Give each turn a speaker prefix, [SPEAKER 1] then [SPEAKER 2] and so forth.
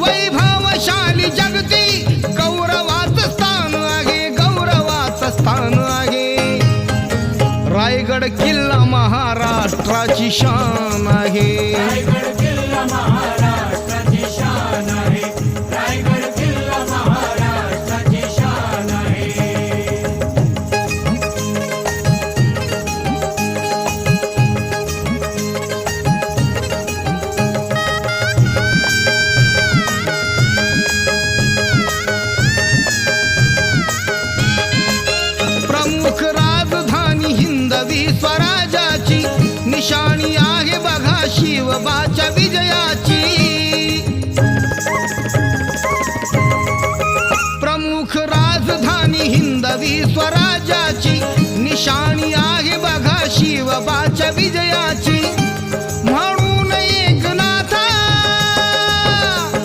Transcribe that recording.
[SPEAKER 1] वैभवशाली जगती गौरवाचं स्थान आहे, गौरवाचं स्थान आहे. रायगड किल्ला महाराष्ट्राची शान आहे.
[SPEAKER 2] रायगड किल्ला महाराष्ट्राची शान आहे. रायगड किल्ला महाराष्ट्राची शान आहे.
[SPEAKER 1] प्रमुख राजधानी हिंदवी स्वराज्याची निशाणी आहे बघा शिवबाच्या विजयाची. प्रमुख राजधानी हिंदवी स्वराज्याची निशाणी आहे बघा शिवबाच्या विजयाची.